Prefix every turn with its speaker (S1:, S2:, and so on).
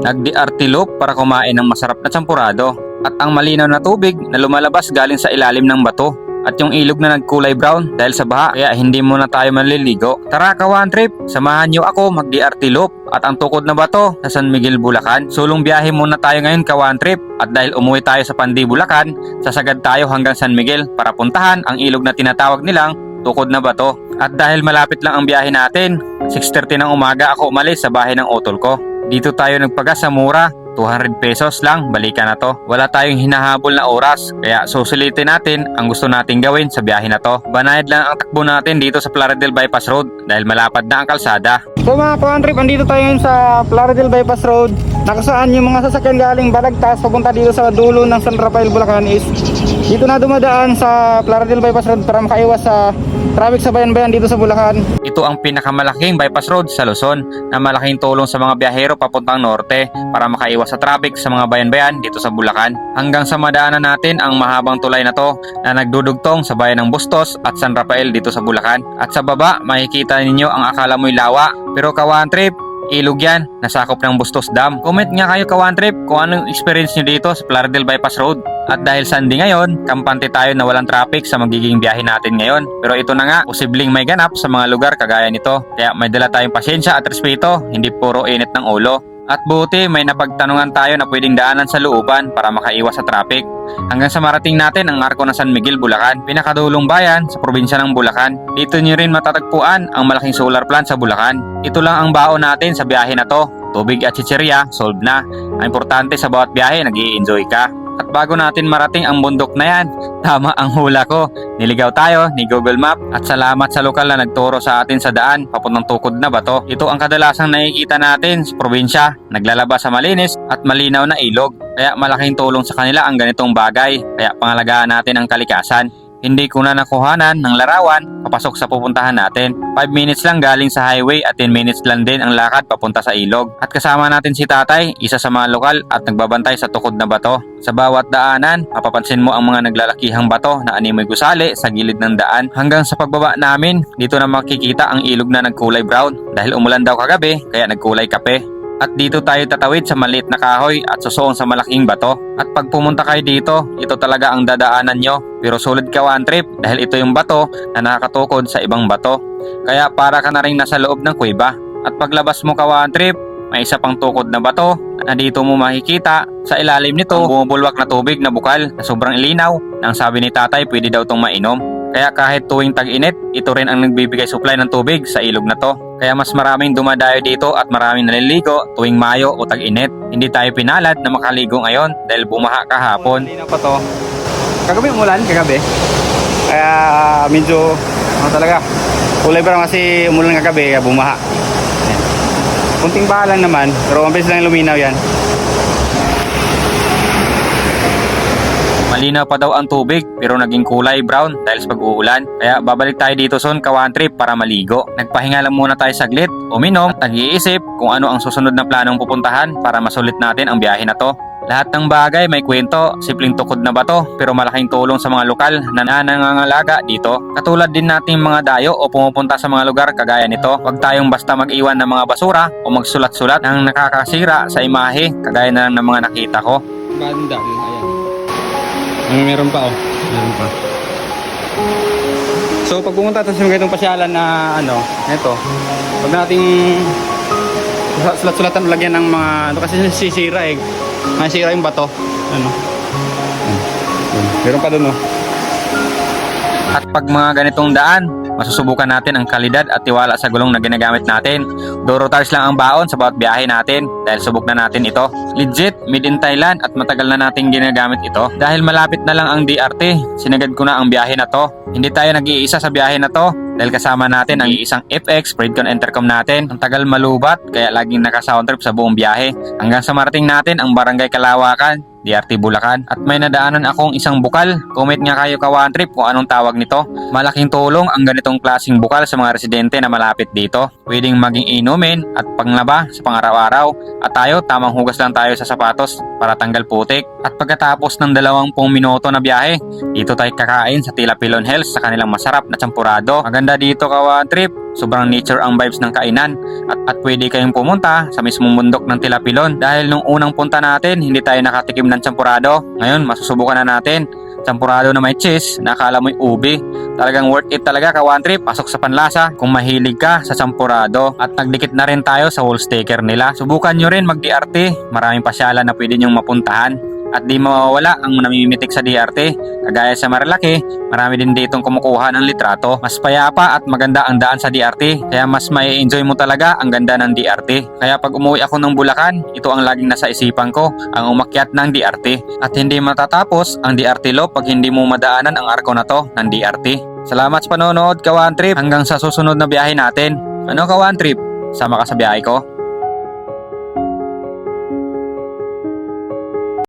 S1: Nag-DRT loop para kumain ng masarap na champurado. At ang malinaw na tubig na lumalabas galing sa ilalim ng bato. At yung ilog na nagkulay brown dahil sa baha kaya hindi muna tayo maliligo. Tara ka one trip, samahan nyo ako mag-DRT loop at ang tukod na bato sa San Miguel, Bulacan. Sulong biyahe muna tayo ngayon ka one trip at dahil umuwi tayo sa Pandi, Bulacan, sasagad tayo hanggang San Miguel para puntahan ang ilog na tinatawag nilang tukod na bato. At dahil malapit lang ang biyahe natin, 6:30 ng umaga ako umalis sa bahay ng utol ko. Dito tayo nagpagas sa mura. 200 pesos lang, balikan na to. Wala tayong hinahabol na oras, kaya susulitin natin ang gusto nating gawin sa biyahe na to. Banayad lang ang takbo natin dito sa Plaridel Bypass Road dahil malapad na ang kalsada. So mga ka-trip, andito tayo ngayon sa Plaridel Bypass Road. Nakasaan yung mga sasakyan galing Balagtas papunta dito sa dulo ng San Rafael, Bulacan is dito na dumadaan sa Plaridel Bypass Road para makaiwas sa traffic sa bayan-bayan dito sa Bulacan. Ito ang pinakamalaking bypass road sa Luzon na malaking tulong sa mga biyahero papuntang norte para makaiwas sa traffic sa mga bayan-bayan dito sa Bulacan. Hanggang sa madaanan natin ang mahabang tulay na to na nagdudugtong sa bayan ng Bustos at San Rafael dito sa Bulacan. At sa baba makikita ninyo ang akala mo'y lawa pero ka-one trip, ilog yan, nasakop ng Bustos Dam. Comment nga kayo ka-one trip kung anong experience nyo dito sa Plaridel Bypass Road. At dahil Sunday ngayon, kampante tayo na walang traffic sa magiging biyahe natin ngayon. Pero ito na nga, posibleng may ganap sa mga lugar kagaya nito. Kaya may dala tayong pasyensya at respeto, hindi puro init ng ulo. At buti may napagtanungan tayo na pwedeng daanan sa looban para makaiwas sa traffic. Hanggang sa marating natin ang arko ng San Miguel, Bulacan, pinakadulong bayan sa probinsya ng Bulacan. Dito nyo rin matatagpuan ang malaking solar plant sa Bulacan. Ito lang ang baon natin sa biyahe na to. Tubig at chichirya, solve na. Ang importante sa bawat biyahe, nag-i-enjoy ka. At bago natin marating ang bundok na yan, tama ang hula ko. Niligaw tayo ni Google Map at salamat sa lokal na nagturo sa atin sa daan papuntang tukod na bato. Ito ang kadalasang nakikita natin sa probinsya, naglalabas sa malinis at malinaw na ilog. Kaya malaking tulong sa kanila ang ganitong bagay, kaya pangalagaan natin ang kalikasan. Hindi ko na nakuhanan ng larawan papasok sa pupuntahan natin. 5 minutes lang galing sa highway at 10 minutes lang din ang lakad papunta sa ilog. At kasama natin si tatay, isa sa mga lokal at nagbabantay sa tukod na bato. Sa bawat daanan, mapapansin mo ang mga naglalakihang bato na animoy gusali sa gilid ng daan. Hanggang sa pagbaba namin, dito na makikita ang ilog na nagkulay brown. Dahil umulan daw kagabi, kaya nagkulay kape. At dito tayo tatawid sa maliit na kahoy at susuong sa malaking bato. At pag pumunta kayo dito, ito talaga ang dadaanan nyo. Pero solid ka one trip dahil ito yung bato na nakakatukod sa ibang bato. Kaya para ka na rin nasa loob ng kuweba. At paglabas mo ka one trip, may isa pang tukod na bato na dito mo makikita sa ilalim nito ang bumubulwak na tubig na bukal na sobrang ilinaw. Nang sabi ni tatay pwede daw itong mainom. Kaya kahit tuwing tag-init, ito rin ang nagbibigay supply ng tubig sa ilog na to. Kaya mas maraming dumadayo dito at maraming naliligo tuwing Mayo o tag-init. Hindi tayo pinalad na makaligo ngayon dahil bumaha kahapon. Hindi na pa to. Kagabi umulan, kagabi. Kaya medyo talaga kulay brown kasi umulan kagabi kaya bumaha. Ayan. Kunting baha lang naman pero mabilis lang luminaw yan. Malinaw pa daw ang tubig pero naging kulay brown dahil sa pag-uulan. Kaya babalik tayo dito son ka-one trip para maligo. Nagpahinga lang muna tayo saglit, uminom at nag-iisip kung ano ang susunod na planong pupuntahan para masulit natin ang biyahe na to. Lahat ng bagay may kwento, simpleng tukod na bato pero malaking tulong sa mga lokal na nangangalaga dito. Katulad din nating mga dayo o pumupunta sa mga lugar kagaya nito. Huwag tayong basta mag-iwan ng mga basura o magsulat-sulat ng nakakasira sa imahe kagaya na lang ng mga nakita ko. Banda yun, ayan. Meron pa meron pa. So pag pumunta tayo sa ganitong pasyalan na ito, pag nating sulat-sulatan lagyan ng mga kasi sisira masira yung bato. Meron pa doon At pag mga ganitong daan, masusubukan natin ang kalidad at tiwala sa gulong na ginagamit natin. Duro tires lang ang baon sa bawat biyahe natin dahil subok na natin ito. Legit, made in Thailand at matagal na natin ginagamit ito. Dahil malapit na lang ang DRT, sinagad ko na ang biyahe na to. Hindi tayo nag-iisa sa biyahe na to dahil kasama natin ang isang FX Fredcon Intercom natin. Ang tagal malubat kaya laging naka-sound trip sa buong biyahe. Hanggang sa marating natin ang Barangay Kalawakan, DRT Bulacan. At may nadaanan akong isang bukal. Comment nga kayo ka-one trip kung anong tawag nito. Malaking tulong ang ganitong klaseng bukal sa mga residente na malapit dito. Pwedeng maging inumin at panglaba sa pang-araw-araw. At tayo, tamang hugas lang tayo sa sapatos para tanggal putik. At pagkatapos ng 20 minuto na biyahe, dito tayo kakain sa Tila Pilon Hills sa kanilang masarap na champurado. Maganda dito ka-one trip Sobrang nature ang vibes ng kainan at pwede kayong pumunta sa mismong bundok ng Tilapilon dahil nung unang punta natin hindi tayo nakatikim ng champurado. Ngayon masusubukan na natin. Champurado na may cheese na akala mo'y ube. Talagang worth it talaga ka one trip. Pasok sa panlasa kung mahilig ka sa champurado. At nagdikit na rin tayo sa wall sticker nila. Subukan nyo rin mag-DRT. Maraming pasyalan na pwede nyong mapuntahan. At di mawawala ang namimitik sa DRT. Kagaya sa Marilaki, marami din ditong kumukuha ng litrato. Mas payapa at maganda ang daan sa DRT. Kaya mas may enjoy mo talaga ang ganda ng DRT. Kaya pag umuwi ako ng Bulacan, ito ang laging nasa isipan ko, ang umakyat ng DRT. At hindi matatapos ang DRT loop pag hindi mo madaanan ang arko na to ng DRT. Salamat sa panonood ka one trip. Hanggang sa susunod na biyahe natin. Ano ka one trip? Sama ka sa biyahe ko?